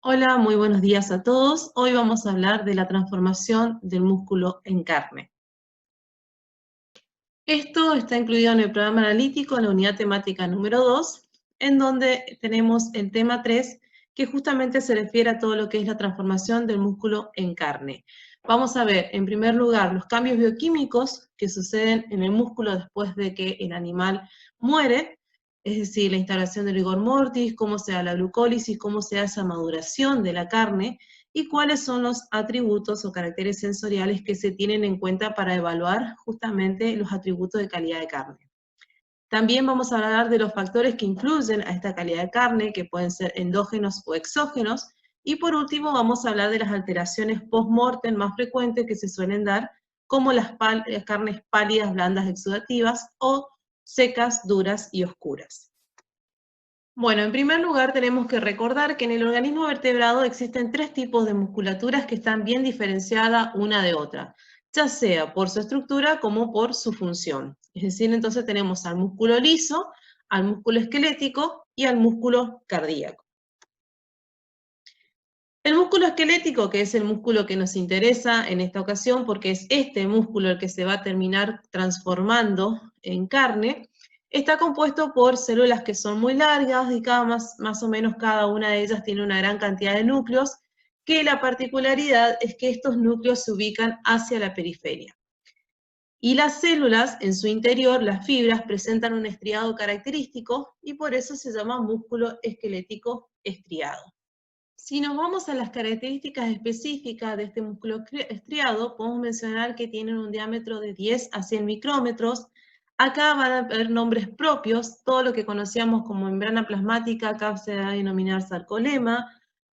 Hola, muy buenos días a todos. Hoy vamos a hablar de la transformación del músculo en carne. Esto está incluido en el programa analítico, en la unidad temática número 2, en donde tenemos el tema 3, que justamente se refiere a todo lo que es la transformación del músculo en carne. Vamos a ver, en primer lugar, los cambios bioquímicos que suceden en el músculo después de que el animal muere, es decir, la instalación del rigor mortis, cómo se da la glucólisis, cómo se da esa maduración de la carne, y cuáles son los atributos o caracteres sensoriales que se tienen en cuenta para evaluar justamente los atributos de calidad de carne. También vamos a hablar de los factores que influyen a esta calidad de carne, que pueden ser endógenos o exógenos, y por último vamos a hablar de las alteraciones post-mortem más frecuentes que se suelen dar, como las carnes pálidas, blandas, exudativas, o secas, duras y oscuras. Bueno, en primer lugar tenemos que recordar que en el organismo vertebrado existen tres tipos de musculaturas que están bien diferenciadas una de otra, ya sea por su estructura como por su función. Es decir, entonces tenemos al músculo liso, al músculo esquelético y al músculo cardíaco. El músculo esquelético, que es el músculo que nos interesa en esta ocasión, porque es este músculo el que se va a terminar transformando en carne, está compuesto por células que son muy largas y más o menos cada una de ellas tiene una gran cantidad de núcleos, que la particularidad es que estos núcleos se ubican hacia la periferia. Y las células, en su interior, las fibras, presentan un estriado característico y por eso se llama músculo esquelético estriado. Si nos vamos a las características específicas de este músculo estriado, podemos mencionar que tienen un diámetro de 10 a 100 micrómetros. Acá van a haber nombres propios, todo lo que conocíamos como membrana plasmática, acá se va a denominar sarcolema,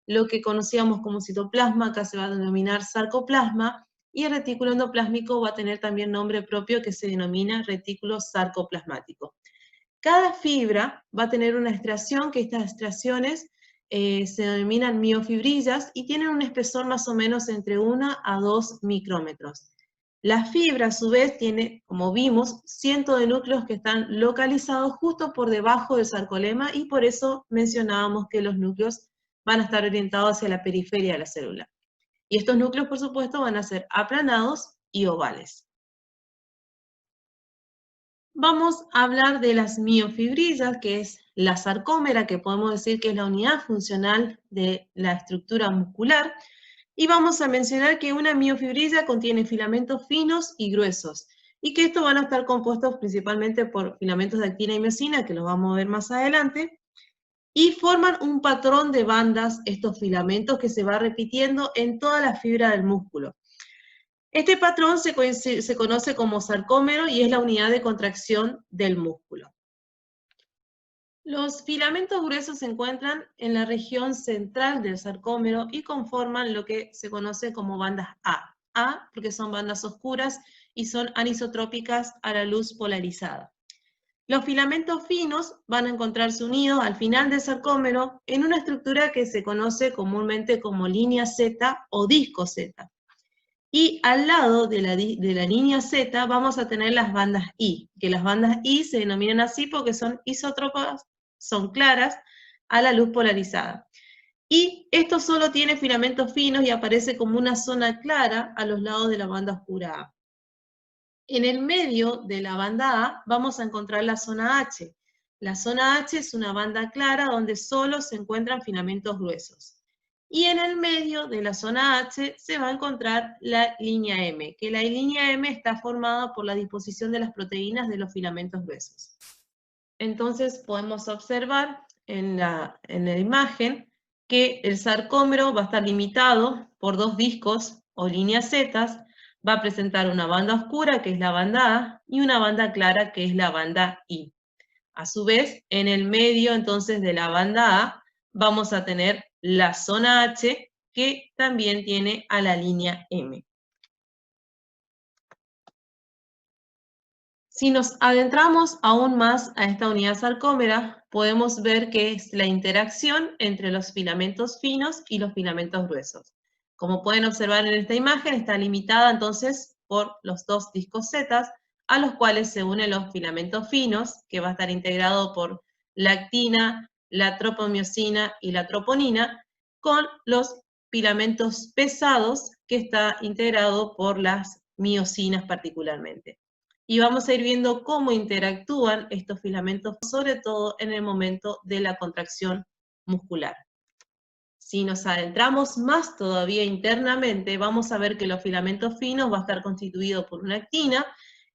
lo que conocíamos como citoplasma, acá se va a denominar sarcoplasma, y el retículo endoplásmico va a tener también nombre propio que se denomina retículo sarcoplasmático. Cada fibra va a tener una estriación, que estas estriaciones se denominan miofibrillas y tienen un espesor más o menos entre 1 a 2 micrómetros. La fibra, a su vez, tiene, como vimos, cientos de núcleos que están localizados justo por debajo del sarcolema y por eso mencionábamos que los núcleos van a estar orientados hacia la periferia de la célula. Y estos núcleos, por supuesto, van a ser aplanados y ovales. Vamos a hablar de las miofibrillas, que es la sarcómera, que podemos decir que es la unidad funcional de la estructura muscular, y vamos a mencionar que una miofibrilla contiene filamentos finos y gruesos, y que estos van a estar compuestos principalmente por filamentos de actina y miosina, que los vamos a ver más adelante, y forman un patrón de bandas, estos filamentos, que se va repitiendo en toda la fibra del músculo. Este patrón se conoce como sarcómero y es la unidad de contracción del músculo. Los filamentos gruesos se encuentran en la región central del sarcómero y conforman lo que se conoce como bandas A. A porque son bandas oscuras y son anisotrópicas a la luz polarizada. Los filamentos finos van a encontrarse unidos al final del sarcómero en una estructura que se conoce comúnmente como línea Z o disco Z. Y al lado de la línea Z vamos a tener las bandas I, que las bandas I se denominan así porque son isótropas, son claras a la luz polarizada. Y esto solo tiene filamentos finos y aparece como una zona clara a los lados de la banda oscura A. En el medio de la banda A vamos a encontrar la zona H. La zona H es una banda clara donde solo se encuentran filamentos gruesos. Y en el medio de la zona H se va a encontrar la línea M, que la línea M está formada por la disposición de las proteínas de los filamentos gruesos. Entonces podemos observar en la imagen que el sarcómero va a estar limitado por dos discos o líneas Z, va a presentar una banda oscura, que es la banda A, y una banda clara, que es la banda I. A su vez, en el medio entonces de la banda A, vamos a tener la zona H, que también tiene a la línea M. Si nos adentramos aún más a esta unidad sarcómera, podemos ver que es la interacción entre los filamentos finos y los filamentos gruesos. Como pueden observar en esta imagen, está limitada entonces por los dos discos Z, a los cuales se unen los filamentos finos, que va a estar integrado por la actina, la tropomiosina y la troponina, con los filamentos pesados que está integrado por las miosinas particularmente. Y vamos a ir viendo cómo interactúan estos filamentos, sobre todo en el momento de la contracción muscular. Si nos adentramos más todavía internamente, vamos a ver que los filamentos finos va a estar constituido por una actina.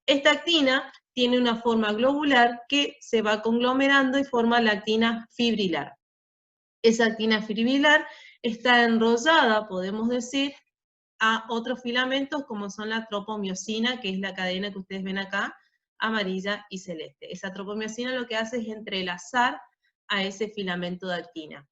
Esta actina tiene una forma globular que se va conglomerando y forma la actina fibrilar. Esa actina fibrilar está enrollada, podemos decir, a otros filamentos como son la tropomiosina, que es la cadena que ustedes ven acá, amarilla y celeste. Esa tropomiosina lo que hace es entrelazar a ese filamento de actina.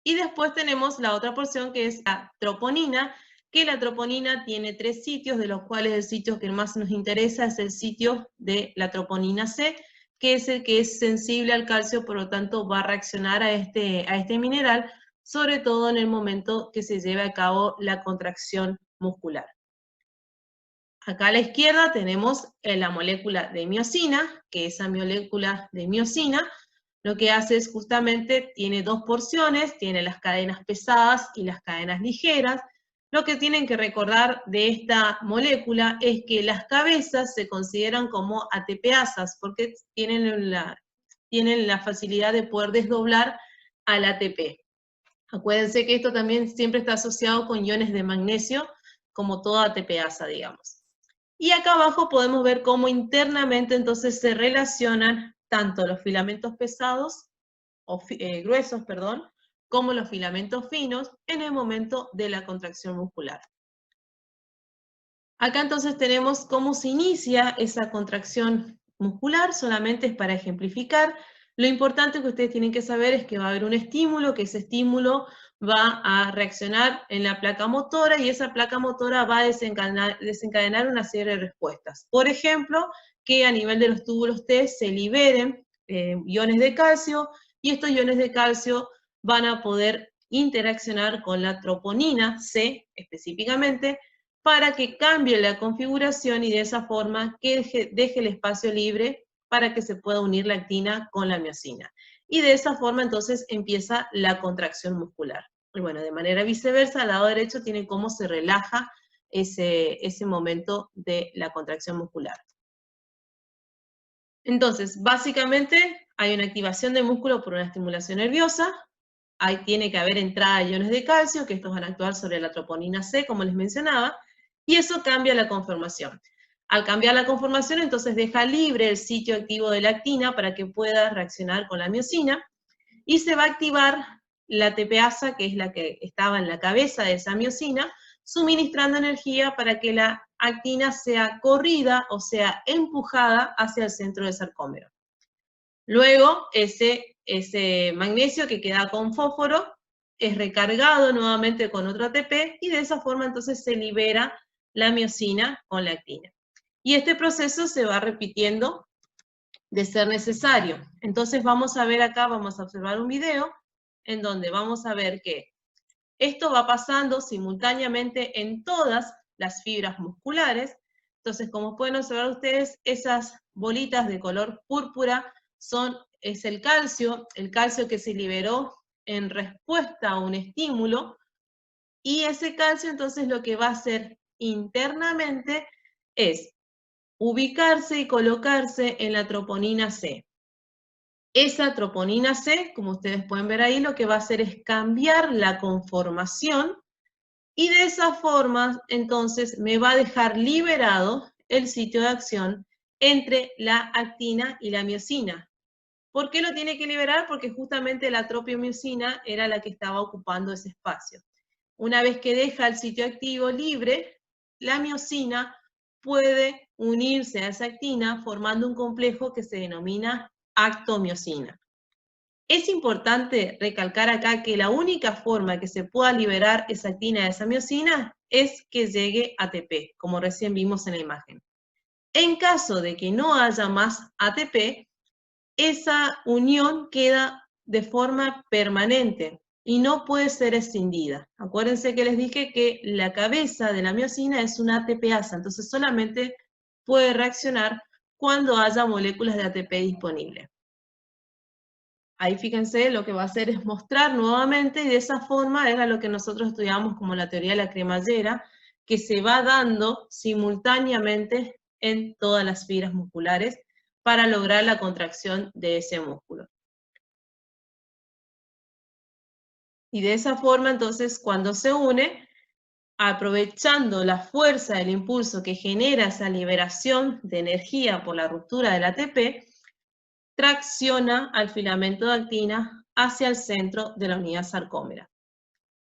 Y después tenemos la otra porción que es la troponina, que la troponina tiene 3 sitios, de los cuales el sitio que más nos interesa es el sitio de la troponina C, que es el que es sensible al calcio, por lo tanto va a reaccionar a este mineral, sobre todo en el momento que se lleve a cabo la contracción muscular. Acá a la izquierda tenemos la molécula de miosina, que esa molécula de miosina lo que hace es justamente, tiene 2 porciones, tiene las cadenas pesadas y las cadenas ligeras. Lo que tienen que recordar de esta molécula es que las cabezas se consideran como ATPasas, porque tienen la facilidad de poder desdoblar al ATP. Acuérdense que esto también siempre está asociado con iones de magnesio, como toda ATPasa, digamos. Y acá abajo podemos ver cómo internamente entonces se relacionan tanto los filamentos pesados, o gruesos, perdón, como los filamentos finos en el momento de la contracción muscular. Acá entonces tenemos cómo se inicia esa contracción muscular, solamente es para ejemplificar. Lo importante que ustedes tienen que saber es que va a haber un estímulo, que ese estímulo va a reaccionar en la placa motora y esa placa motora va a desencadenar una serie de respuestas. Por ejemplo, que a nivel de los túbulos T se liberen iones de calcio y estos iones de calcio van a poder interaccionar con la troponina C específicamente para que cambie la configuración y de esa forma que deje el espacio libre para que se pueda unir la actina con la miosina. Y de esa forma entonces empieza la contracción muscular. Y bueno, de manera viceversa, al lado derecho tiene cómo se relaja ese momento de la contracción muscular. Entonces, básicamente hay una activación del músculo por una estimulación nerviosa, ahí tiene que haber entrada de iones de calcio, que estos van a actuar sobre la troponina C, como les mencionaba, y eso cambia la conformación. Al cambiar la conformación, entonces deja libre el sitio activo de la actina para que pueda reaccionar con la miosina, y se va a activar la ATPasa, que es la que estaba en la cabeza de esa miosina, suministrando energía para que la actina sea corrida, o sea, empujada hacia el centro del sarcómero. Luego, ese magnesio que queda con fósforo es recargado nuevamente con otro ATP y de esa forma entonces se libera la miosina con la actina. Y este proceso se va repitiendo de ser necesario. Entonces vamos a ver acá, vamos a observar un video en donde vamos a ver que esto va pasando simultáneamente en todas las fibras musculares. Entonces, como pueden observar ustedes, esas bolitas de color púrpura es el calcio que se liberó en respuesta a un estímulo, y ese calcio entonces lo que va a hacer internamente es ubicarse y colocarse en la troponina C. Esa troponina C, como ustedes pueden ver ahí, lo que va a hacer es cambiar la conformación y de esa forma entonces me va a dejar liberado el sitio de acción entre la actina y la miosina. ¿Por qué lo tiene que liberar? Porque justamente la tropiomiosina era la que estaba ocupando ese espacio. Una vez que deja el sitio activo libre, la miosina puede unirse a esa actina formando un complejo que se denomina actomiosina. Es importante recalcar acá que la única forma que se pueda liberar esa actina de esa miosina es que llegue ATP, como recién vimos en la imagen. En caso de que no haya más ATP, esa unión queda de forma permanente y no puede ser escindida. Acuérdense que les dije que la cabeza de la miosina es una ATPasa, entonces solamente puede reaccionar cuando haya moléculas de ATP disponibles. Ahí fíjense, lo que va a hacer es mostrar nuevamente, y de esa forma era lo que nosotros estudiamos como la teoría de la cremallera, que se va dando simultáneamente en todas las fibras musculares para lograr la contracción de ese músculo. Y de esa forma, entonces, cuando se une, aprovechando la fuerza del impulso que genera esa liberación de energía por la ruptura del ATP, tracciona al filamento de actina hacia el centro de la unidad sarcómera.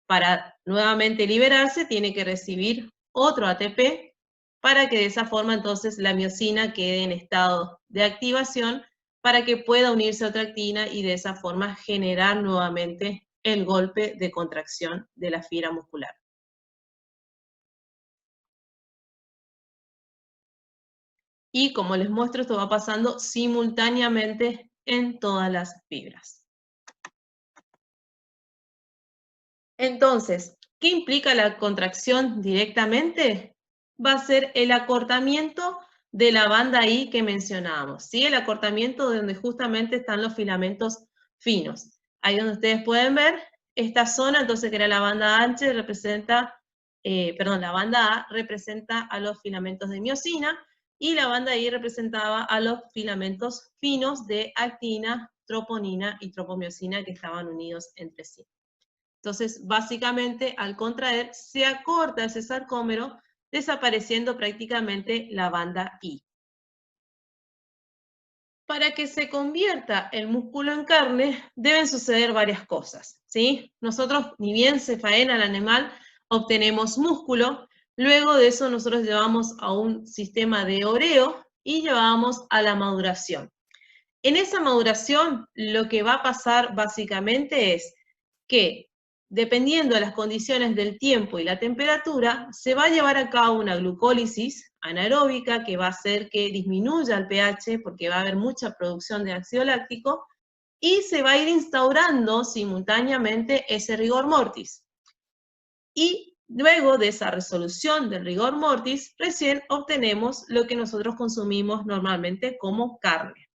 Para nuevamente liberarse, tiene que recibir otro ATP para que de esa forma entonces la miosina quede en estado de activación para que pueda unirse a otra actina y de esa forma generar nuevamente el golpe de contracción de la fibra muscular. Y como les muestro, esto va pasando simultáneamente en todas las fibras. Entonces, ¿qué implica la contracción directamente? Va a ser el acortamiento de la banda I que mencionábamos, ¿sí? El acortamiento donde justamente están los filamentos finos. Ahí donde ustedes pueden ver esta zona, entonces que era la banda H, representa, la banda A representa a los filamentos de miosina, y la banda I representaba a los filamentos finos de actina, troponina y tropomiosina que estaban unidos entre sí. Entonces, básicamente, al contraer, se acorta ese sarcómero, desapareciendo prácticamente la banda I. Para que se convierta el músculo en carne, deben suceder varias cosas, ¿sí? Nosotros, ni bien se faena el animal, obtenemos músculo, luego de eso nosotros llevamos a un sistema de oreo y llevamos a la maduración. En esa maduración, lo que va a pasar básicamente es que, dependiendo de las condiciones del tiempo y la temperatura, se va a llevar a cabo una glucólisis anaeróbica que va a hacer que disminuya el pH porque va a haber mucha producción de ácido láctico y se va a ir instaurando simultáneamente ese rigor mortis. Y luego de esa resolución del rigor mortis, recién obtenemos lo que nosotros consumimos normalmente como carne.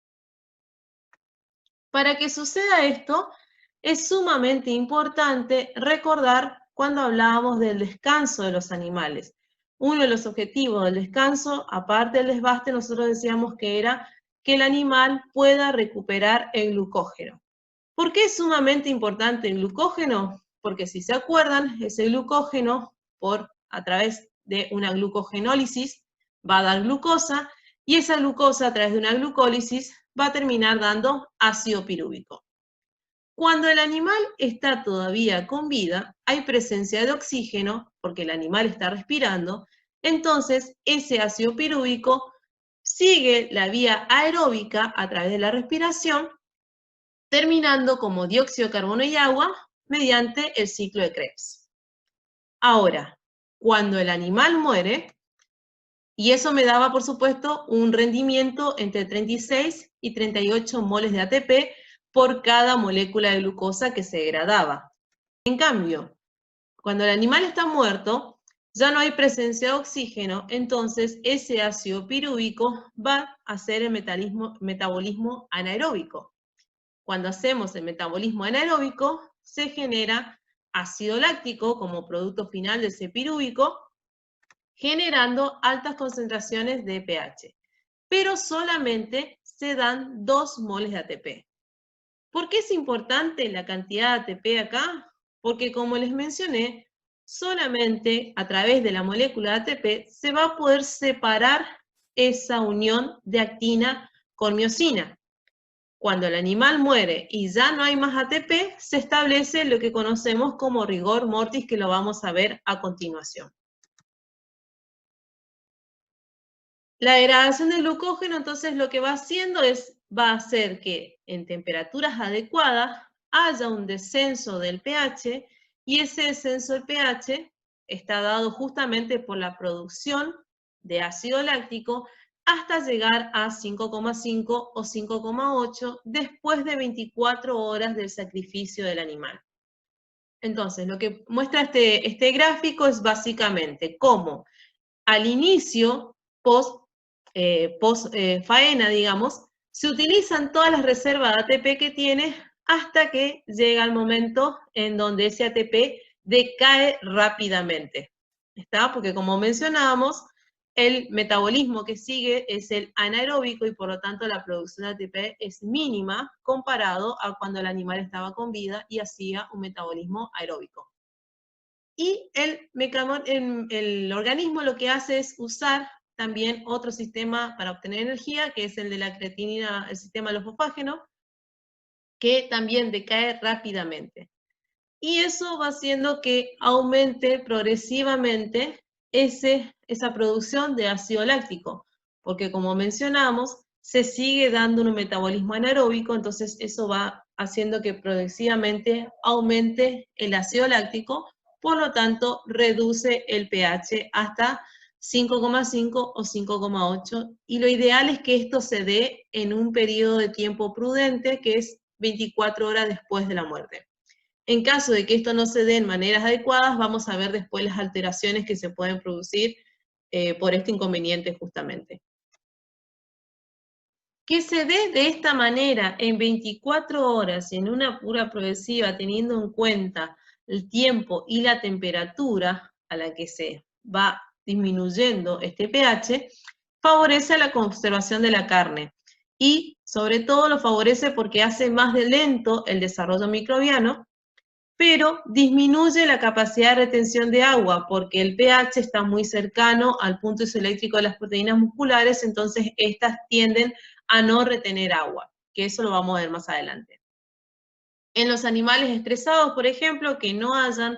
Para que suceda esto, es sumamente importante recordar cuando hablábamos del descanso de los animales. Uno de los objetivos del descanso, aparte del desbaste, nosotros decíamos que era que el animal pueda recuperar el glucógeno. ¿Por qué es sumamente importante el glucógeno? Porque si se acuerdan, ese glucógeno, a través de una glucogenólisis, va a dar glucosa, y esa glucosa a través de una glucólisis va a terminar dando ácido pirúvico. Cuando el animal está todavía con vida, hay presencia de oxígeno, porque el animal está respirando, entonces ese ácido pirúvico sigue la vía aeróbica a través de la respiración, terminando como dióxido de carbono y agua mediante el ciclo de Krebs. Ahora, cuando el animal muere, y eso me daba, por supuesto, un rendimiento entre 36 y 38 moles de ATP por cada molécula de glucosa que se degradaba. En cambio, cuando el animal está muerto, ya no hay presencia de oxígeno, entonces ese ácido pirúvico va a hacer el metabolismo anaeróbico. Cuando hacemos el metabolismo anaeróbico, se genera ácido láctico como producto final de ese pirúvico, generando altas concentraciones de pH, pero solamente se dan 2 moles de ATP. ¿Por qué es importante la cantidad de ATP acá? Porque como les mencioné, solamente a través de la molécula de ATP se va a poder separar esa unión de actina con miosina. Cuando el animal muere y ya no hay más ATP, se establece lo que conocemos como rigor mortis, que lo vamos a ver a continuación. La degradación del glucógeno, entonces, lo que va haciendo va a hacer que en temperaturas adecuadas haya un descenso del pH, y ese descenso del pH está dado justamente por la producción de ácido láctico hasta llegar a 5,5 o 5,8 después de 24 horas del sacrificio del animal. Entonces, lo que muestra este gráfico es básicamente cómo al inicio, post faena, digamos, se utilizan todas las reservas de ATP que tiene hasta que llega el momento en donde ese ATP decae rápidamente. ¿Está? Porque como mencionábamos, el metabolismo que sigue es el anaeróbico y por lo tanto la producción de ATP es mínima comparado a cuando el animal estaba con vida y hacía un metabolismo aeróbico. Y el organismo lo que hace es usar también otro sistema para obtener energía, que es el de la creatinina, el sistema losofágeno, que también decae rápidamente. Y eso va haciendo que aumente progresivamente esa producción de ácido láctico, porque como mencionamos, se sigue dando un metabolismo anaeróbico, entonces eso va haciendo que progresivamente aumente el ácido láctico, por lo tanto reduce el pH hasta 5,5 o 5,8, y lo ideal es que esto se dé en un periodo de tiempo prudente, que es 24 horas después de la muerte. En caso de que esto no se dé en maneras adecuadas, vamos a ver después las alteraciones que se pueden producir por este inconveniente justamente. Que se dé de esta manera en 24 horas en una cura progresiva, teniendo en cuenta el tiempo y la temperatura a la que se va disminuyendo este pH, favorece la conservación de la carne. Y sobre todo lo favorece porque hace más lento el desarrollo microbiano, pero disminuye la capacidad de retención de agua porque el pH está muy cercano al punto isoeléctrico de las proteínas musculares, entonces estas tienden a no retener agua, que eso lo vamos a ver más adelante. En los animales estresados, por ejemplo, que no hayan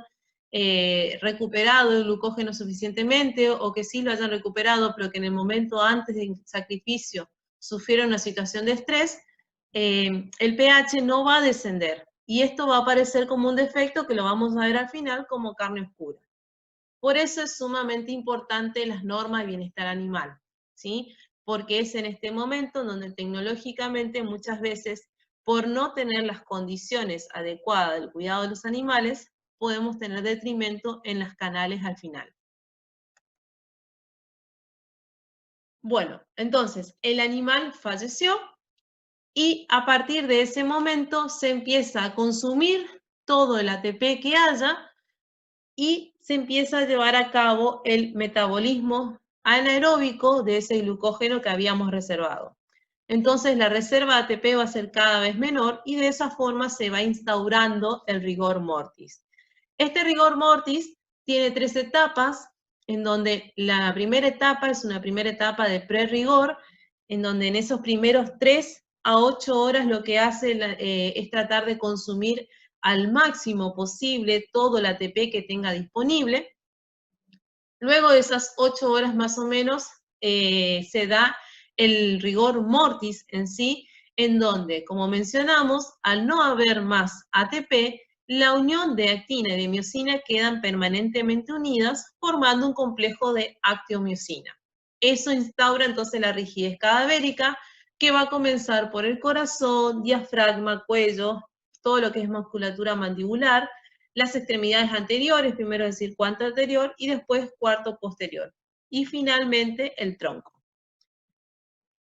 recuperado el glucógeno suficientemente o que sí lo hayan recuperado, pero que en el momento antes del sacrificio sufrieron una situación de estrés, el pH no va a descender. Y esto va a aparecer como un defecto que lo vamos a ver al final como carne oscura. Por eso es sumamente importante las normas de bienestar animal, ¿sí? Porque es en este momento donde tecnológicamente muchas veces, por no tener las condiciones adecuadas del cuidado de los animales, podemos tener detrimento en las canales al final. Bueno, entonces, el animal falleció, y a partir de ese momento se empieza a consumir todo el ATP que haya y se empieza a llevar a cabo el metabolismo anaeróbico de ese glucógeno que habíamos reservado. Entonces la reserva de ATP va a ser cada vez menor y de esa forma se va instaurando el rigor mortis. Este rigor mortis tiene 3 etapas, en donde la primera etapa es una primera etapa de pre-rigor, en donde en esos primeros 3 a 8 horas lo que hace es tratar de consumir al máximo posible todo el ATP que tenga disponible. Luego de esas 8 horas más o menos se da el rigor mortis en sí, en donde, como mencionamos, al no haber más ATP, la unión de actina y de miosina quedan permanentemente unidas, formando un complejo de actiomiosina. Eso instaura entonces la rigidez cadavérica, que va a comenzar por el corazón, diafragma, cuello, todo lo que es musculatura mandibular, las extremidades anteriores, primero decir cuarto anterior y después cuarto posterior. Y finalmente el tronco.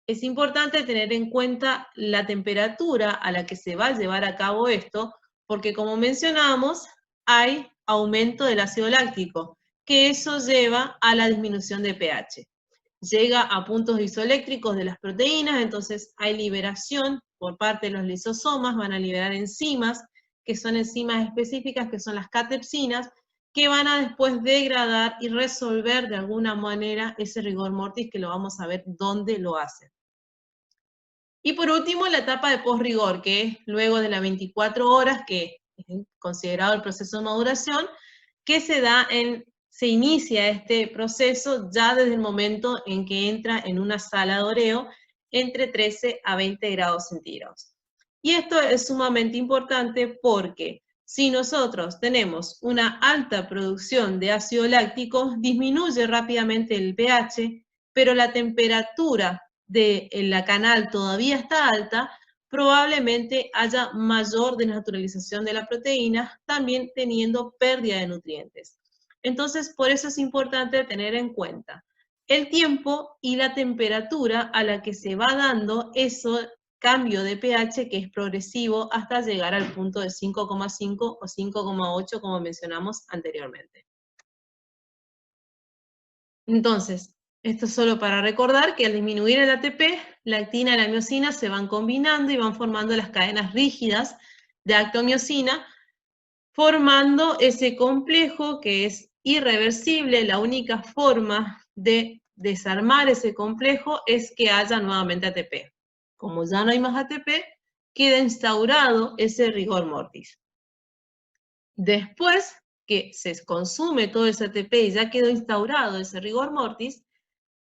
Es importante tener en cuenta la temperatura a la que se va a llevar a cabo esto, porque como mencionamos, hay aumento del ácido láctico, que eso lleva a la disminución de pH. Llega a puntos isoeléctricos de las proteínas, entonces hay liberación por parte de los lisosomas, van a liberar enzimas, que son enzimas específicas, que son las catepsinas, que van a después degradar y resolver de alguna manera ese rigor mortis, que lo vamos a ver dónde lo hace. Y por último, la etapa de post-rigor, que es luego de las 24 horas, que es considerado el proceso de maduración, que se inicia este proceso ya desde el momento en que entra en una sala de oreo entre 13 a 20 grados centígrados. Y esto es sumamente importante porque si nosotros tenemos una alta producción de ácido láctico, disminuye rápidamente el pH, pero la temperatura de la canal todavía está alta, probablemente haya mayor desnaturalización de la proteína, también teniendo pérdida de nutrientes. Entonces, por eso es importante tener en cuenta el tiempo y la temperatura a la que se va dando eso cambio de pH que es progresivo hasta llegar al punto de 5,5 o 5,8 como mencionamos anteriormente. Entonces, esto es solo para recordar que al disminuir el ATP, la actina y la miosina se van combinando y van formando las cadenas rígidas de actomiosina, formando ese complejo que es irreversible. La única forma de desarmar ese complejo es que haya nuevamente ATP. Como ya no hay más ATP, queda instaurado ese rigor mortis. Después que se consume todo ese ATP y ya quedó instaurado ese rigor mortis,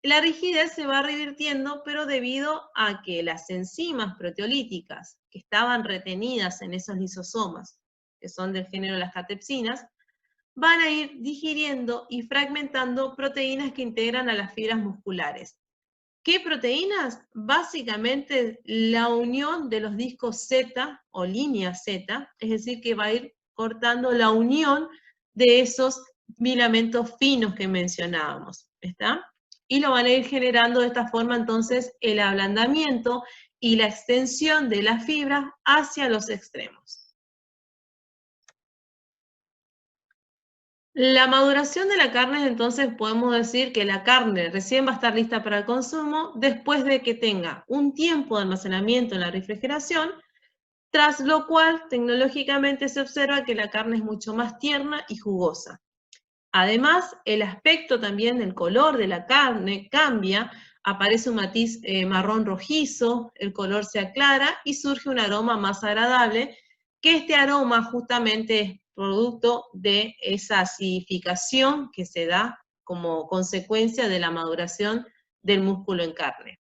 la rigidez se va revirtiendo, pero debido a que las enzimas proteolíticas que estaban retenidas en esos lisosomas, que son del género de las catepsinas, van a ir digiriendo y fragmentando proteínas que integran a las fibras musculares. ¿Qué proteínas? Básicamente la unión de los discos Z o línea Z, es decir, que va a ir cortando la unión de esos filamentos finos que mencionábamos, ¿está? Y lo van a ir generando de esta forma entonces el ablandamiento y la extensión de la fibra hacia los extremos. La maduración de la carne, entonces podemos decir que la carne recién va a estar lista para el consumo después de que tenga un tiempo de almacenamiento en la refrigeración, tras lo cual tecnológicamente se observa que la carne es mucho más tierna y jugosa. Además, el aspecto también del color de la carne cambia, aparece un matiz marrón rojizo, el color se aclara y surge un aroma más agradable, que este aroma justamente es producto de esa acidificación que se da como consecuencia de la maduración del músculo en carne.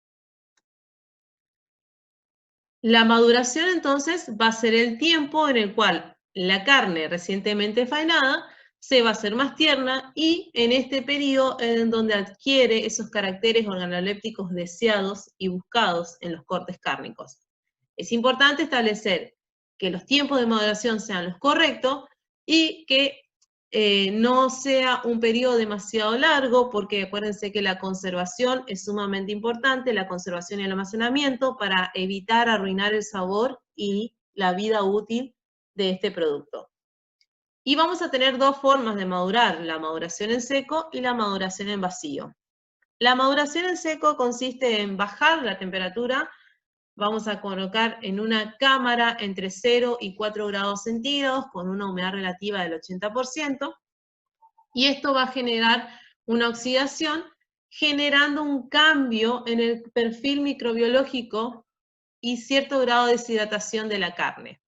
La maduración entonces va a ser el tiempo en el cual la carne recientemente faenada se va a hacer más tierna y en este periodo en donde adquiere esos caracteres organolépticos deseados y buscados en los cortes cárnicos. Es importante establecer que los tiempos de maduración sean los correctos y que no sea un periodo demasiado largo, porque acuérdense que la conservación es sumamente importante, la conservación y el almacenamiento, para evitar arruinar el sabor y la vida útil de este producto. Y vamos a tener dos formas de madurar, la maduración en seco y la maduración en vacío. La maduración en seco consiste en bajar la temperatura. Vamos a colocar en una cámara entre 0 y 4 grados centígrados con una humedad relativa del 80%, y esto va a generar una oxidación, generando un cambio en el perfil microbiológico y cierto grado de deshidratación de la carne.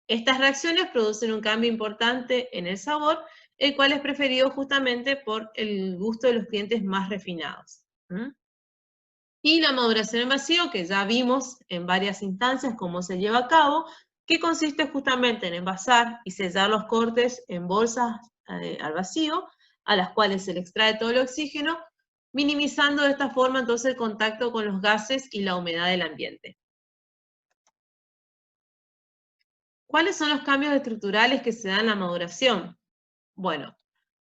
Estas reacciones producen un cambio importante en el sabor, el cual es preferido justamente por el gusto de los clientes más refinados. Y la maduración en vacío, que ya vimos en varias instancias cómo se lleva a cabo, que consiste justamente en envasar y sellar los cortes en bolsas al vacío, a las cuales se le extrae todo el oxígeno, minimizando de esta forma entonces el contacto con los gases y la humedad del ambiente. ¿Cuáles son los cambios estructurales que se dan en la maduración? Bueno,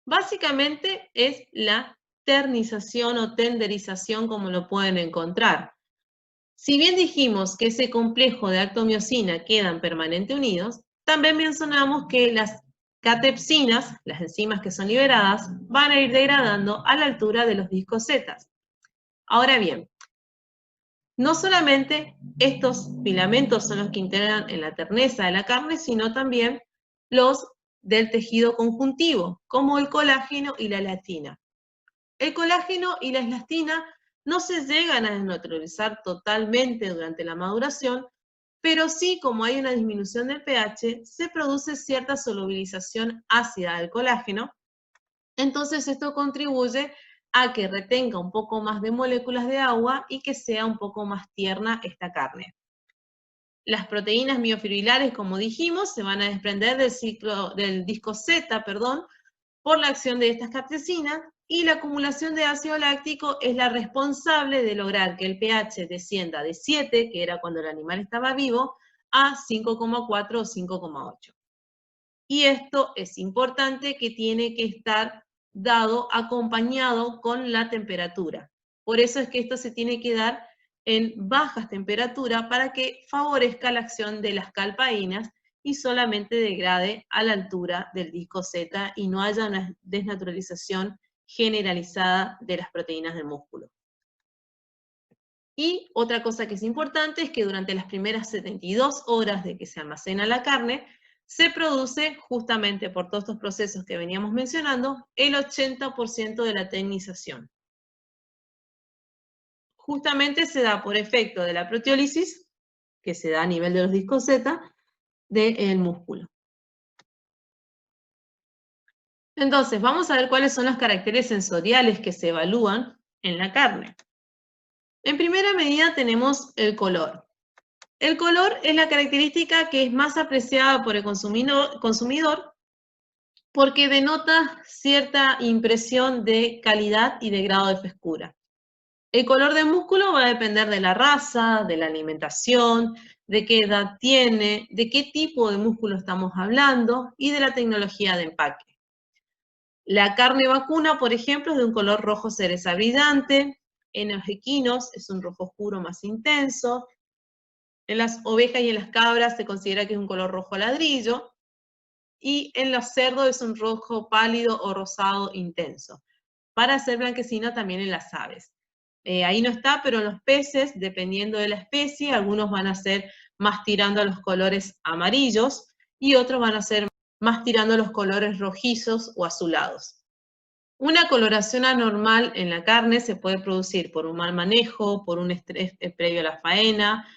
básicamente es la ternización o tenderización, como lo pueden encontrar. Si bien dijimos que ese complejo de actomiosina quedan permanentemente unidos, también mencionamos que las catepsinas, las enzimas que son liberadas, van a ir degradando a la altura de los discos Z. Ahora bien, no solamente estos filamentos son los que integran en la terneza de la carne, sino también los del tejido conjuntivo, como el colágeno y la elastina. El colágeno y la elastina no se llegan a desnaturalizar totalmente durante la maduración, pero sí, como hay una disminución del pH, se produce cierta solubilización ácida del colágeno. Entonces esto contribuye a que retenga un poco más de moléculas de agua y que sea un poco más tierna esta carne. Las proteínas miofibrilares, como dijimos, se van a desprender del disco Z, por la acción de estas catepsinas, y la acumulación de ácido láctico es la responsable de lograr que el pH descienda de 7, que era cuando el animal estaba vivo, a 5,4 o 5,8. Y esto es importante, que tiene que estar dado acompañado con la temperatura. Por eso es que esto se tiene que dar en bajas temperaturas para que favorezca la acción de las calpaínas y solamente degrade a la altura del disco Z y no haya una desnaturalización generalizada de las proteínas del músculo. Y otra cosa que es importante es que durante las primeras 72 horas de que se almacena la carne, se produce, justamente por todos estos procesos que veníamos mencionando, el 80% de la tecnización. Justamente se da por efecto de la proteólisis, que se da a nivel de los discos Z, del músculo. Entonces, vamos a ver cuáles son los caracteres sensoriales que se evalúan en la carne. En primera medida tenemos el color. El color es la característica que es más apreciada por el consumidor porque denota cierta impresión de calidad y de grado de frescura. El color del músculo va a depender de la raza, de la alimentación, de qué edad tiene, de qué tipo de músculo estamos hablando y de la tecnología de empaque. La carne vacuna, por ejemplo, es de un color rojo cereza brillante. En los equinos es un rojo oscuro más intenso. En las ovejas y en las cabras se considera que es un color rojo ladrillo. Y en los cerdos es un rojo pálido o rosado intenso. Para ser blanquecino también en las aves. Ahí no está, pero en los peces, dependiendo de la especie, algunos van a ser más tirando a los colores amarillos y otros van a ser más tirando a los colores rojizos o azulados. Una coloración anormal en la carne se puede producir por un mal manejo, por un estrés previo a la faena,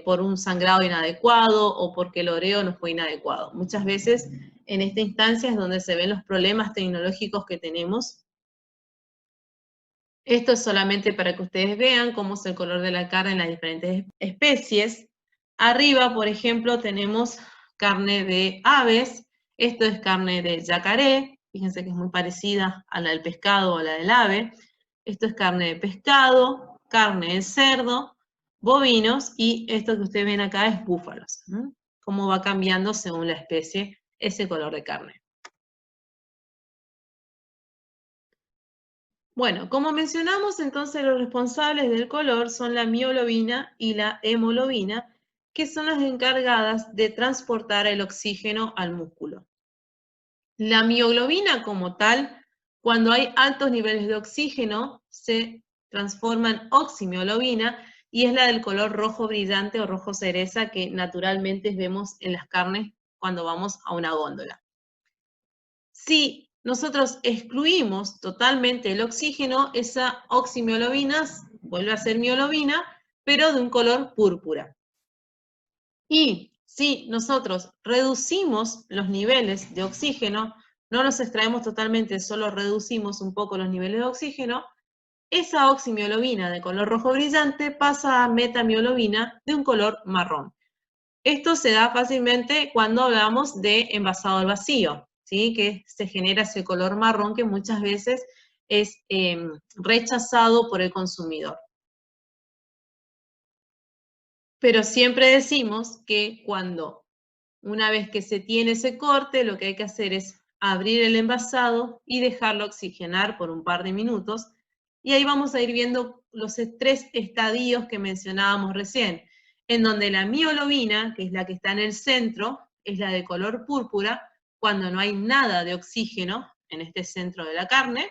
por un sangrado inadecuado o porque el oreo no fue inadecuado. Muchas veces en esta instancia es donde se ven los problemas tecnológicos que tenemos. Esto es solamente para que ustedes vean cómo es el color de la carne en las diferentes especies. Arriba, por ejemplo, tenemos carne de aves. Esto es carne de yacaré. Fíjense que es muy parecida a la del pescado o a la del ave. Esto es carne de pescado, carne de cerdo, bovinos, y esto que ustedes ven acá es búfalos. Cómo va cambiando según la especie ese color de carne. Bueno, como mencionamos, entonces los responsables del color son la mioglobina y la hemoglobina, que son las encargadas de transportar el oxígeno al músculo. La mioglobina como tal, cuando hay altos niveles de oxígeno, se transforma en oximioglobina y es la del color rojo brillante o rojo cereza que naturalmente vemos en las carnes cuando vamos a una góndola. Si nosotros excluimos totalmente el oxígeno, esa oximioglobina vuelve a ser mioglobina, pero de un color púrpura. Y si nosotros reducimos los niveles de oxígeno, no los extraemos totalmente, solo reducimos un poco los niveles de oxígeno, esa oximioglobina de color rojo brillante pasa a metamiolobina de un color marrón. Esto se da fácilmente cuando hablamos de envasado al vacío, ¿sí? Que se genera ese color marrón que muchas veces es rechazado por el consumidor. Pero siempre decimos que una vez que se tiene ese corte, lo que hay que hacer es abrir el envasado y dejarlo oxigenar por un par de minutos. Y ahí vamos a ir viendo los 3 estadios que mencionábamos recién, en donde la mioglobina, que es la que está en el centro, es la de color púrpura, cuando no hay nada de oxígeno en este centro de la carne.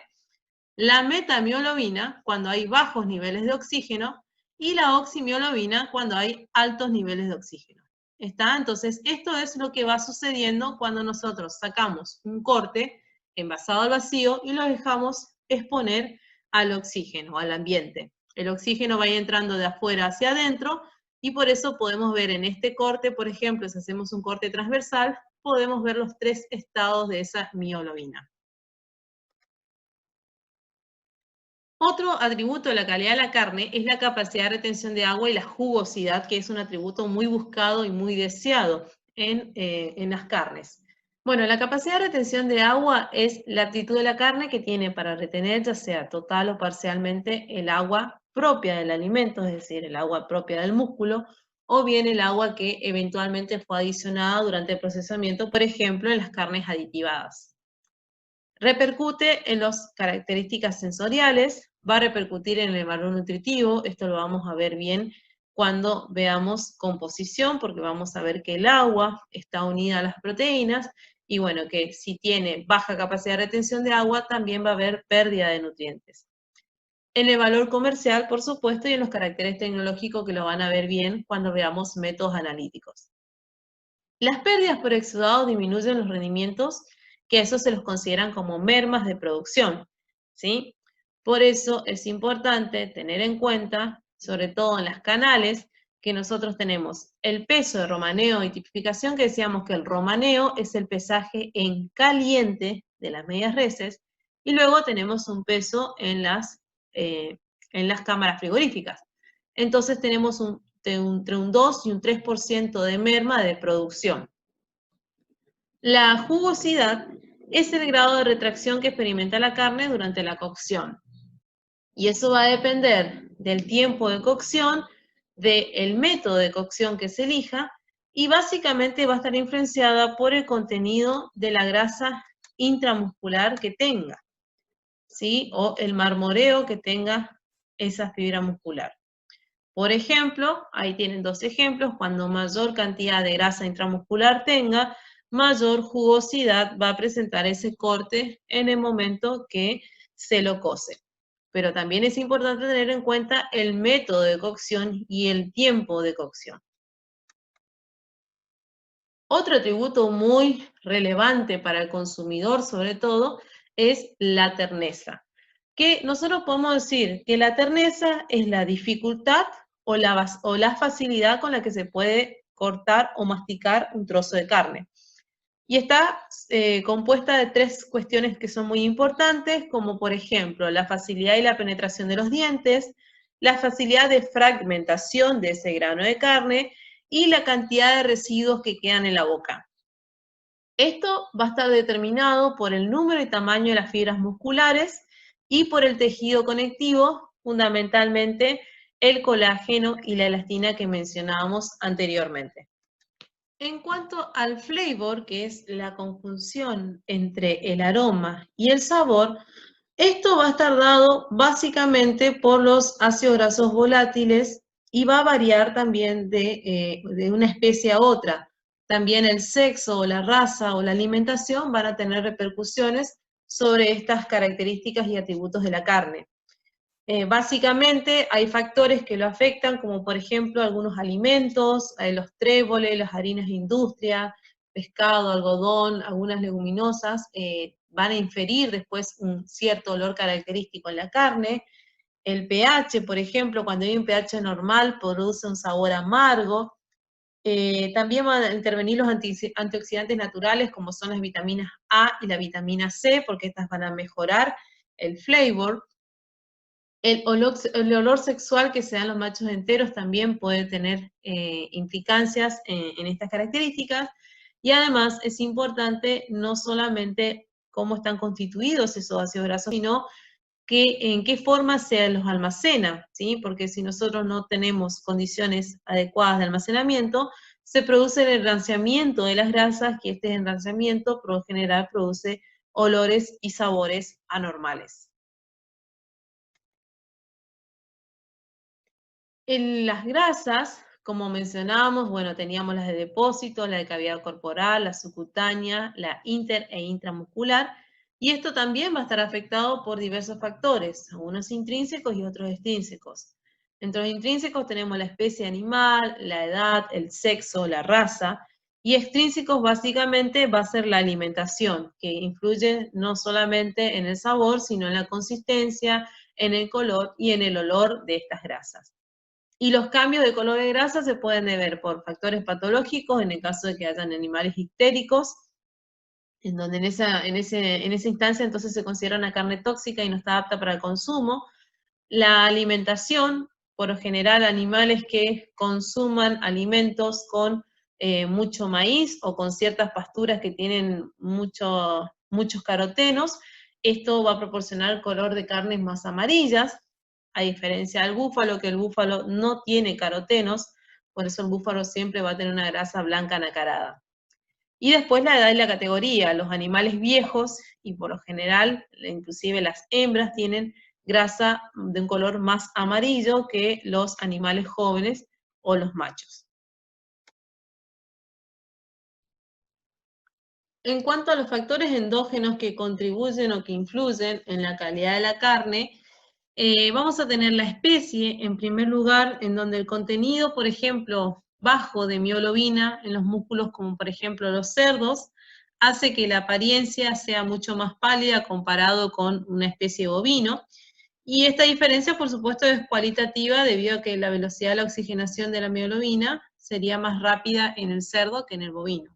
La metamiolobina, cuando hay bajos niveles de oxígeno, y la oximioglobina, cuando hay altos niveles de oxígeno. ¿Está? Entonces, esto es lo que va sucediendo cuando nosotros sacamos un corte envasado al vacío y lo dejamos exponer al oxígeno, al ambiente. El oxígeno va a ir entrando de afuera hacia adentro y por eso podemos ver en este corte, por ejemplo, si hacemos un corte transversal, podemos ver los 3 estados de esa mioglobina. Otro atributo de la calidad de la carne es la capacidad de retención de agua y la jugosidad, que es un atributo muy buscado y muy deseado en las carnes. Bueno, la capacidad de retención de agua es la aptitud de la carne que tiene para retener, ya sea total o parcialmente, el agua propia del alimento, es decir, el agua propia del músculo, o bien el agua que eventualmente fue adicionada durante el procesamiento, por ejemplo, en las carnes aditivadas. Repercute en las características sensoriales, va a repercutir en el valor nutritivo. Esto lo vamos a ver bien cuando veamos composición, porque vamos a ver que el agua está unida a las proteínas, y bueno, que si tiene baja capacidad de retención de agua, también va a haber pérdida de nutrientes. En el valor comercial, por supuesto, y en los caracteres tecnológicos, que lo van a ver bien cuando veamos métodos analíticos. Las pérdidas por exudado disminuyen los rendimientos, que eso se los consideran como mermas de producción, ¿sí? Por eso es importante tener en cuenta, sobre todo en las canales, que nosotros tenemos el peso de romaneo y tipificación, que decíamos que el romaneo es el pesaje en caliente de las medias reses, y luego tenemos un peso en las cámaras frigoríficas. Entonces tenemos entre un 2 y un 3% de merma de producción. La jugosidad es el grado de retracción que experimenta la carne durante la cocción. Y eso va a depender del tiempo de cocción, del método de cocción que se elija, y básicamente va a estar influenciada por el contenido de la grasa intramuscular que tenga, ¿sí? O el marmoreo que tenga esa fibra muscular. Por ejemplo, ahí tienen dos ejemplos: cuando mayor cantidad de grasa intramuscular tenga, mayor jugosidad va a presentar ese corte en el momento que se lo cose. Pero también es importante tener en cuenta el método de cocción y el tiempo de cocción. Otro atributo muy relevante para el consumidor, sobre todo, es la terneza. Que nosotros podemos decir que la terneza es la dificultad o la facilidad con la que se puede cortar o masticar un trozo de carne. Y está compuesta de tres cuestiones que son muy importantes, como por ejemplo la facilidad y la penetración de los dientes, la facilidad de fragmentación de ese grano de carne y la cantidad de residuos que quedan en la boca. Esto va a estar determinado por el número y tamaño de las fibras musculares y por el tejido conectivo, fundamentalmente el colágeno y la elastina que mencionábamos anteriormente. En cuanto al flavor, que es la conjunción entre el aroma y el sabor, esto va a estar dado básicamente por los ácidos grasos volátiles y va a variar también de una especie a otra. También el sexo o la raza o la alimentación van a tener repercusiones sobre estas características y atributos de la carne. Básicamente hay factores que lo afectan, como por ejemplo algunos alimentos, los tréboles, las harinas de industria, pescado, algodón, algunas leguminosas, van a inferir después un cierto olor característico en la carne. El pH, por ejemplo, cuando hay un pH normal, produce un sabor amargo. También van a intervenir los antioxidantes naturales, como son las vitaminas A y la vitamina C, porque estas van a mejorar el flavor. El olor sexual que se dan los machos enteros también puede tener implicancias en estas características, y además es importante no solamente cómo están constituidos esos ácidos grasos, sino en qué forma se los almacena, ¿sí? Porque si nosotros no tenemos condiciones adecuadas de almacenamiento, se produce el enranciamiento de las grasas, que este enranciamiento por lo general produce olores y sabores anormales. En las grasas, como mencionábamos, bueno, teníamos las de depósito, la de cavidad corporal, la subcutánea, la inter e intramuscular, y esto también va a estar afectado por diversos factores, algunos intrínsecos y otros extrínsecos. Entre los intrínsecos tenemos la especie animal, la edad, el sexo, la raza, y extrínsecos básicamente va a ser la alimentación, que influye no solamente en el sabor, sino en la consistencia, en el color y en el olor de estas grasas. Y los cambios de color de grasa se pueden deber por factores patológicos, en el caso de que hayan animales ictéricos, en donde en esa instancia entonces se considera una carne tóxica y no está apta para el consumo. La alimentación, por lo general animales que consuman alimentos con mucho maíz o con ciertas pasturas que tienen muchos carotenos, esto va a proporcionar color de carnes más amarillas, a diferencia del búfalo, que el búfalo no tiene carotenos, por eso el búfalo siempre va a tener una grasa blanca nacarada. Y después la edad y la categoría. Los animales viejos, y por lo general, inclusive las hembras, tienen grasa de un color más amarillo que los animales jóvenes o los machos. En cuanto a los factores endógenos que contribuyen o que influyen en la calidad de la carne, vamos a tener la especie, en primer lugar, en donde el contenido, por ejemplo, bajo de mioglobina en los músculos, como por ejemplo los cerdos, hace que la apariencia sea mucho más pálida comparado con una especie bovino. Y esta diferencia, por supuesto, es cualitativa debido a que la velocidad de la oxigenación de la mioglobina sería más rápida en el cerdo que en el bovino.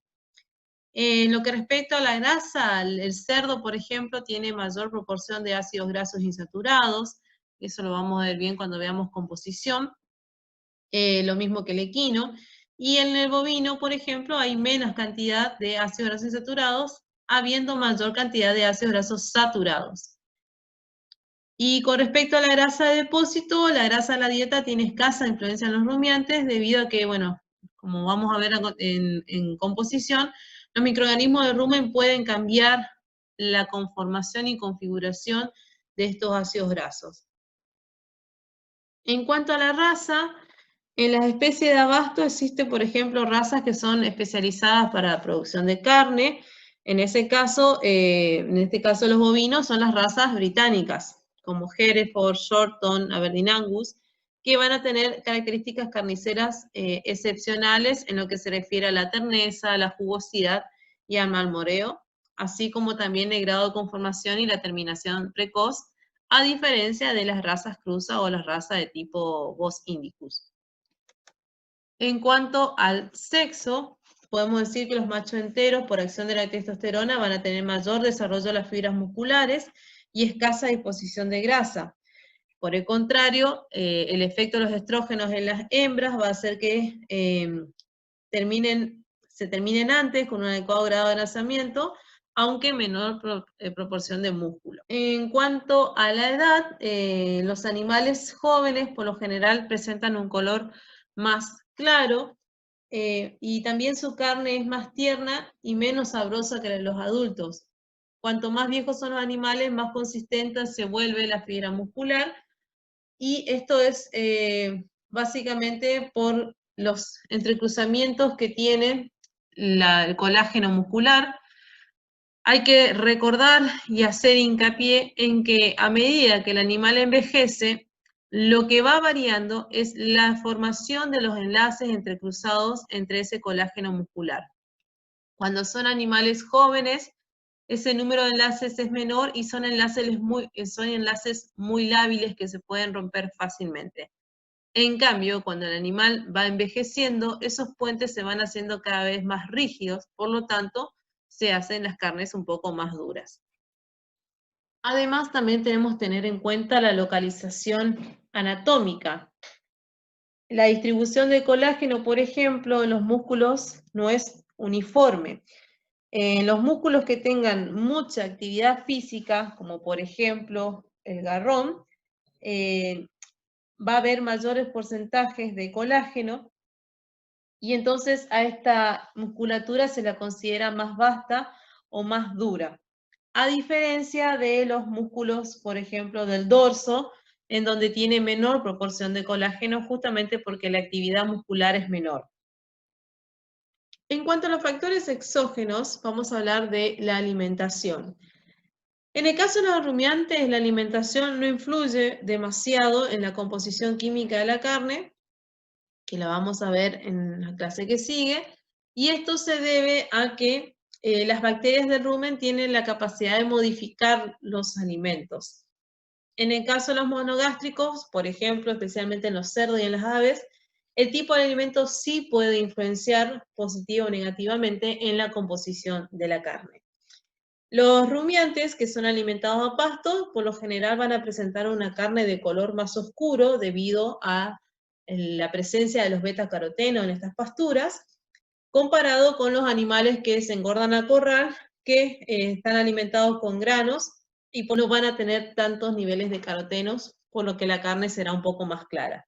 En lo que respecta a la grasa, el cerdo, por ejemplo, tiene mayor proporción de ácidos grasos insaturados, eso lo vamos a ver bien cuando veamos composición, lo mismo que el equino, y en el bovino, por ejemplo, hay menos cantidad de ácidos grasos insaturados, habiendo mayor cantidad de ácidos grasos saturados. Y con respecto a la grasa de depósito, la grasa de la dieta tiene escasa influencia en los rumiantes debido a que, bueno, como vamos a ver en composición, los microorganismos del rumen pueden cambiar la conformación y configuración de estos ácidos grasos. En cuanto a la raza, en las especies de abasto existen, por ejemplo, razas que son especializadas para la producción de carne. En este caso los bovinos son las razas británicas, como Hereford, Shorton, Aberdeen Angus, que van a tener características carniceras excepcionales en lo que se refiere a la terneza, a la jugosidad y al malmoreo, así como también el grado de conformación y la terminación precoz, a diferencia de las razas cruza o las razas de tipo Bos indicus. En cuanto al sexo, podemos decir que los machos enteros, por acción de la testosterona, van a tener mayor desarrollo de las fibras musculares y escasa disposición de grasa. Por el contrario, el efecto de los estrógenos en las hembras va a hacer que se terminen antes con un adecuado grado de engrasamiento, aunque menor proporción de músculo. En cuanto a la edad, los animales jóvenes por lo general presentan un color más claro y también su carne es más tierna y menos sabrosa que la de los adultos. Cuanto más viejos son los animales, más consistente se vuelve la fibra muscular y esto es básicamente por los entrecruzamientos que tiene el colágeno muscular. Hay que recordar y hacer hincapié en que a medida que el animal envejece, lo que va variando es la formación de los enlaces entrecruzados entre ese colágeno muscular. Cuando son animales jóvenes, ese número de enlaces es menor y son enlaces muy lábiles que se pueden romper fácilmente. En cambio, cuando el animal va envejeciendo, esos puentes se van haciendo cada vez más rígidos, por lo tanto, se hacen las carnes un poco más duras. Además, también tenemos que tener en cuenta la localización anatómica. La distribución de colágeno, por ejemplo, en los músculos no es uniforme. En los músculos que tengan mucha actividad física, como por ejemplo el garrón, va a haber mayores porcentajes de colágeno y entonces a esta musculatura se la considera más vasta o más dura. A diferencia de los músculos, por ejemplo, del dorso, en donde tiene menor proporción de colágeno justamente porque la actividad muscular es menor. En cuanto a los factores exógenos, vamos a hablar de la alimentación. En el caso de los rumiantes, la alimentación no influye demasiado en la composición química de la carne, que la vamos a ver en la clase que sigue, y esto se debe a que las bacterias del rumen tienen la capacidad de modificar los alimentos. En el caso de los monogástricos, por ejemplo, especialmente en los cerdos y en las aves, el tipo de alimento sí puede influenciar positivo o negativamente en la composición de la carne. Los rumiantes, que son alimentados a pasto, por lo general van a presentar una carne de color más oscuro debido a la presencia de los beta-carotenos en estas pasturas, comparado con los animales que se engordan al corral, que están alimentados con granos y no van a tener tantos niveles de carotenos, por lo que la carne será un poco más clara.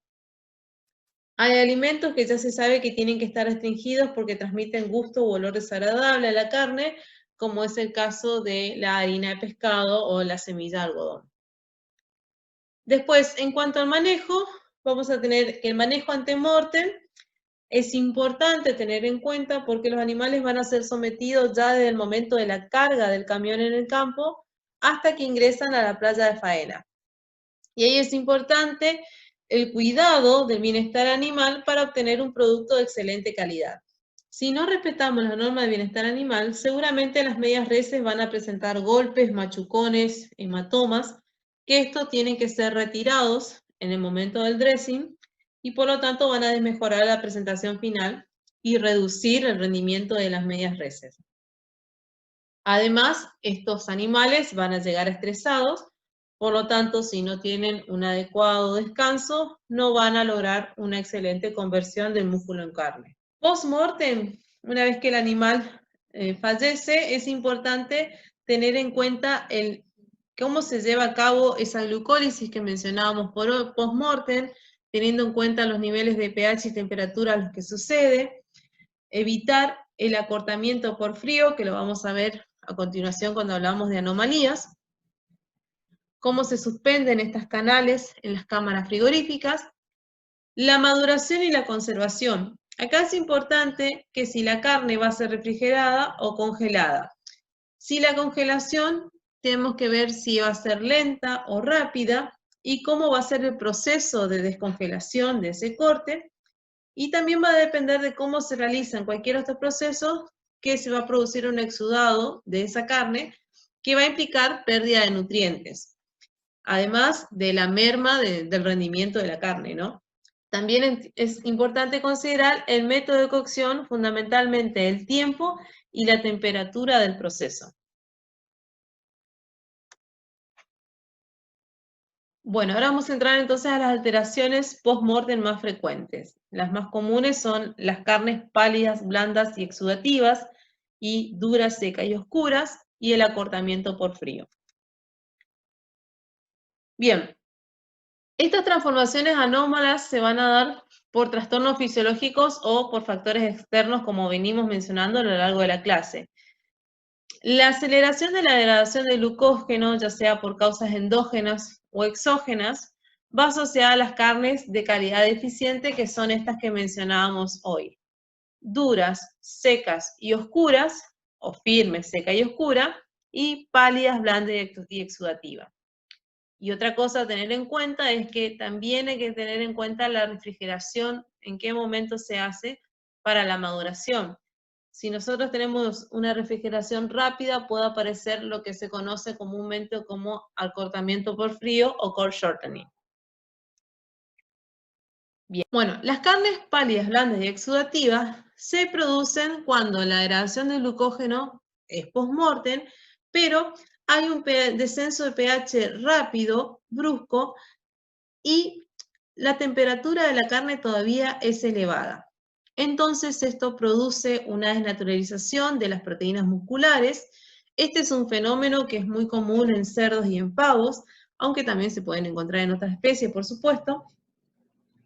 Hay alimentos que ya se sabe que tienen que estar restringidos porque transmiten gusto u olor desagradable a la carne, como es el caso de la harina de pescado o la semilla de algodón. Después, en cuanto al manejo, vamos a tener que el manejo ante-mortem es importante tener en cuenta porque los animales van a ser sometidos ya desde el momento de la carga del camión en el campo hasta que ingresan a la playa de faena. Y ahí es importante el cuidado del bienestar animal para obtener un producto de excelente calidad. Si no respetamos la norma de bienestar animal, seguramente las medias reses van a presentar golpes, machucones, hematomas, que estos tienen que ser retirados en el momento del dressing y por lo tanto van a desmejorar la presentación final y reducir el rendimiento de las medias reses. Además, estos animales van a llegar estresados, por lo tanto, si no tienen un adecuado descanso, no van a lograr una excelente conversión del músculo en carne. Post-mortem, una vez que el animal fallece, es importante tener en cuenta cómo se lleva a cabo esa glucólisis que mencionábamos por post-mortem, teniendo en cuenta los niveles de pH y temperatura a los que sucede, evitar el acortamiento por frío, que lo vamos a ver a continuación cuando hablamos de anomalías, cómo se suspenden estas canales en las cámaras frigoríficas, la maduración y la conservación. Acá es importante que si la carne va a ser refrigerada o congelada. Si la congelación, tenemos que ver si va a ser lenta o rápida y cómo va a ser el proceso de descongelación de ese corte. Y también va a depender de cómo se realizan cualquiera de estos procesos, que se va a producir un exudado de esa carne que va a implicar pérdida de nutrientes, además de la merma del rendimiento de la carne, ¿no? También es importante considerar el método de cocción, fundamentalmente el tiempo y la temperatura del proceso. Bueno, ahora vamos a entrar entonces a las alteraciones post-mortem más frecuentes. Las más comunes son las carnes pálidas, blandas y exudativas, y duras, secas y oscuras, y el acortamiento por frío. Bien, estas transformaciones anómalas se van a dar por trastornos fisiológicos o por factores externos, como venimos mencionando a lo largo de la clase. La aceleración de la degradación del glucógeno, ya sea por causas endógenas o exógenas, va asociada a las carnes de calidad deficiente, que son estas que mencionábamos hoy. Duras, secas y oscuras, o firme, seca y oscura, y pálidas, blandas y exudativas. Y otra cosa a tener en cuenta es que también hay que tener en cuenta la refrigeración, en qué momento se hace para la maduración. Si nosotros tenemos una refrigeración rápida, puede aparecer lo que se conoce comúnmente como acortamiento por frío o cold shortening. Bien. Bueno, las carnes pálidas, blandas y exudativas se producen cuando la degradación del glucógeno es post-mortem, pero hay un descenso de pH rápido, brusco, y la temperatura de la carne todavía es elevada. Entonces esto produce una desnaturalización de las proteínas musculares. Este es un fenómeno que es muy común en cerdos y en pavos, aunque también se pueden encontrar en otras especies, por supuesto.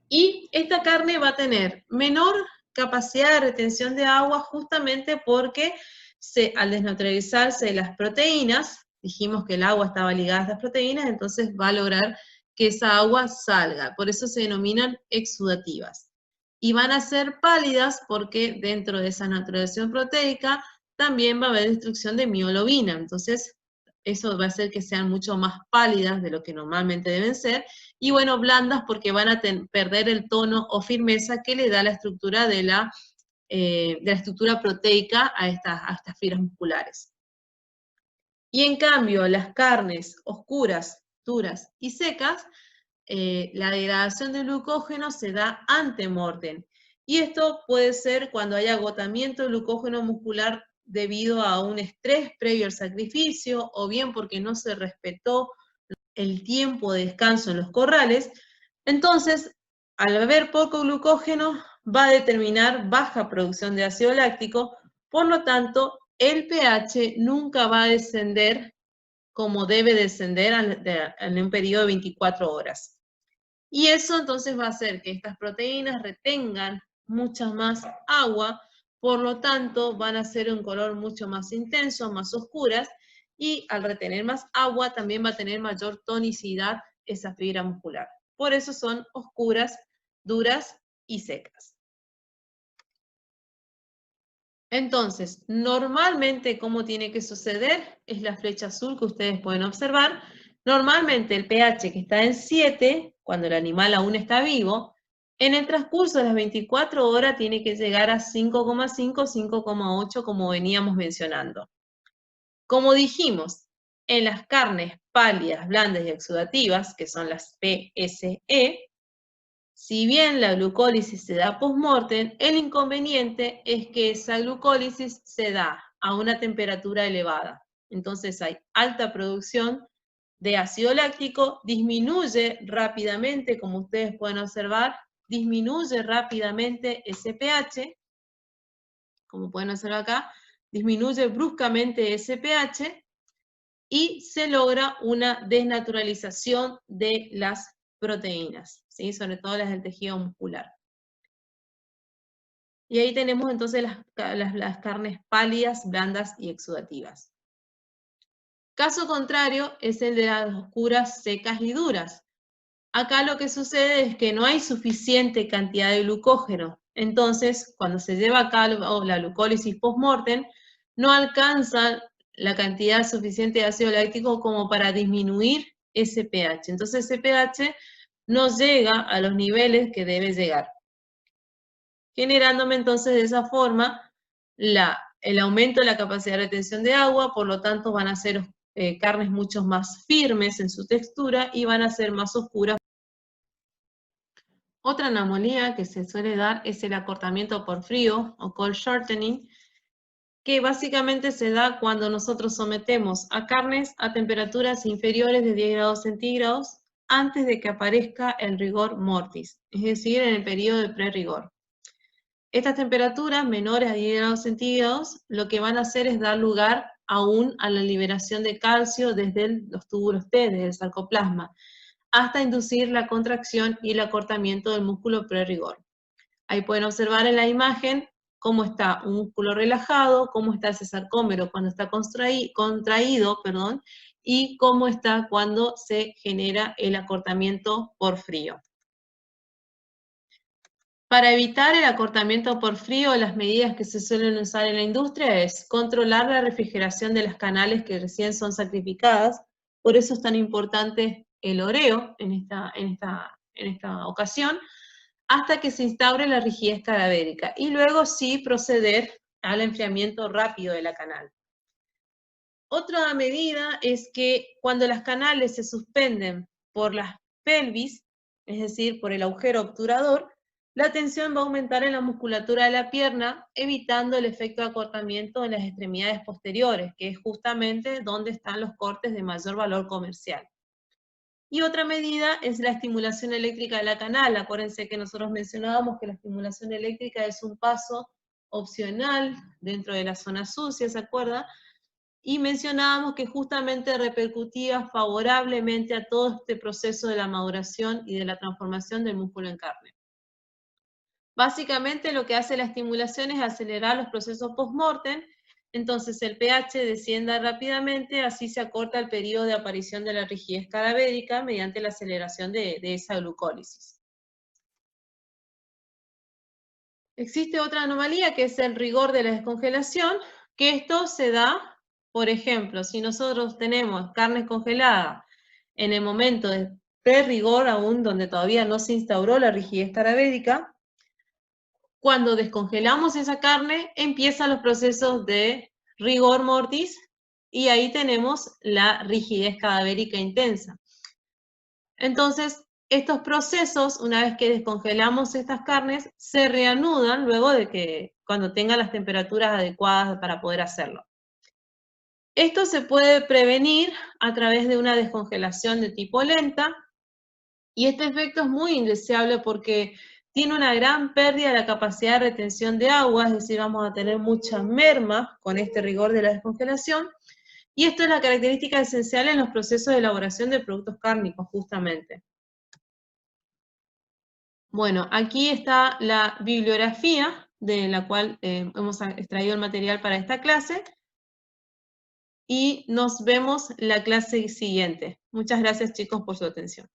Y esta carne va a tener menor capacidad de retención de agua justamente porque al desnaturalizarse las proteínas, dijimos que el agua estaba ligada a estas proteínas, entonces va a lograr que esa agua salga. Por eso se denominan exudativas. Y van a ser pálidas porque dentro de esa naturalización proteica también va a haber destrucción de mioglobina. Entonces, eso va a hacer que sean mucho más pálidas de lo que normalmente deben ser, y bueno, blandas porque van a perder el tono o firmeza que le da la estructura de la estructura proteica a estas fibras musculares. Y en cambio, las carnes oscuras, duras y secas, la degradación del glucógeno se da ante-mortem. Y esto puede ser cuando hay agotamiento del glucógeno muscular debido a un estrés previo al sacrificio, o bien porque no se respetó el tiempo de descanso en los corrales. Entonces, al haber poco glucógeno, va a determinar baja producción de ácido láctico, por lo tanto, el pH nunca va a descender como debe descender en un periodo de 24 horas. Y eso entonces va a hacer que estas proteínas retengan mucha más agua, por lo tanto van a ser un color mucho más intenso, más oscuras, y al retener más agua también va a tener mayor tonicidad esa fibra muscular. Por eso son oscuras, duras y secas. Entonces, normalmente, ¿cómo tiene que suceder? Es la flecha azul que ustedes pueden observar. Normalmente el pH que está en 7, cuando el animal aún está vivo, en el transcurso de las 24 horas tiene que llegar a 5,5, 5,8, como veníamos mencionando. Como dijimos, en las carnes pálidas, blandas y exudativas, que son las PSE, si bien la glucólisis se da post-mortem, el inconveniente es que esa glucólisis se da a una temperatura elevada. Entonces hay alta producción de ácido láctico, disminuye rápidamente, como ustedes pueden observar, disminuye rápidamente ese pH, como pueden observar acá, disminuye bruscamente ese pH y se logra una desnaturalización de las proteínas, ¿sí? Sobre todo las del tejido muscular. Y ahí tenemos entonces las carnes pálidas, blandas y exudativas. Caso contrario es el de las oscuras, secas y duras. Acá lo que sucede es que no hay suficiente cantidad de glucógeno. Entonces, cuando se lleva a cabo la glucólisis post-mortem, no alcanza la cantidad suficiente de ácido láctico como para disminuir ese pH. Entonces ese pH no llega a los niveles que debe llegar, generándome entonces de esa forma el aumento de la capacidad de retención de agua, por lo tanto van a ser carnes mucho más firmes en su textura y van a ser más oscuras. Otra anomalía que se suele dar es el acortamiento por frío o cold shortening, que básicamente se da cuando nosotros sometemos a carnes a temperaturas inferiores de 10 grados centígrados antes de que aparezca el rigor mortis, es decir, en el periodo de pre-rigor. Estas temperaturas menores a 10 grados centígrados lo que van a hacer es dar lugar aún a la liberación de calcio desde los túbulos T, desde el sarcoplasma, hasta inducir la contracción y el acortamiento del músculo pre-rigor. Ahí pueden observar en la imagen cómo está un músculo relajado, cómo está ese sarcómero cuando está contraído, y cómo está cuando se genera el acortamiento por frío. Para evitar el acortamiento por frío, las medidas que se suelen usar en la industria es controlar la refrigeración de las canales que recién son sacrificadas. Por eso es tan importante el oreo en esta ocasión, hasta que se instaure la rigidez cadavérica. Y luego sí proceder al enfriamiento rápido de la canal. Otra medida es que cuando las canales se suspenden por las pelvis, es decir, por el agujero obturador, la tensión va a aumentar en la musculatura de la pierna, evitando el efecto de acortamiento en las extremidades posteriores, que es justamente donde están los cortes de mayor valor comercial. Y otra medida es la estimulación eléctrica de la canal. Acuérdense que nosotros mencionábamos que la estimulación eléctrica es un paso opcional dentro de la zona sucia, ¿se acuerda? Y mencionábamos que justamente repercutía favorablemente a todo este proceso de la maduración y de la transformación del músculo en carne. Básicamente lo que hace la estimulación es acelerar los procesos post-mortem, entonces el pH descienda rápidamente, así se acorta el periodo de aparición de la rigidez cadavérica mediante la aceleración de esa glucólisis. Existe otra anomalía que es el rigor de la descongelación, que esto se da, por ejemplo, si nosotros tenemos carne congelada en el momento de pre-rigor aún, donde todavía no se instauró la rigidez cadavérica, cuando descongelamos esa carne, empiezan los procesos de rigor mortis y ahí tenemos la rigidez cadavérica intensa. Entonces, estos procesos, una vez que descongelamos estas carnes, se reanudan luego de que, cuando tengan las temperaturas adecuadas para poder hacerlo. Esto se puede prevenir a través de una descongelación de tipo lenta, y este efecto es muy indeseable porque tiene una gran pérdida de la capacidad de retención de agua, es decir, vamos a tener mucha merma con este rigor de la descongelación, y esto es la característica esencial en los procesos de elaboración de productos cárnicos, justamente. Bueno, aquí está la bibliografía de la cual hemos extraído el material para esta clase. y nos vemos la clase siguiente. Muchas gracias, chicos, por su atención.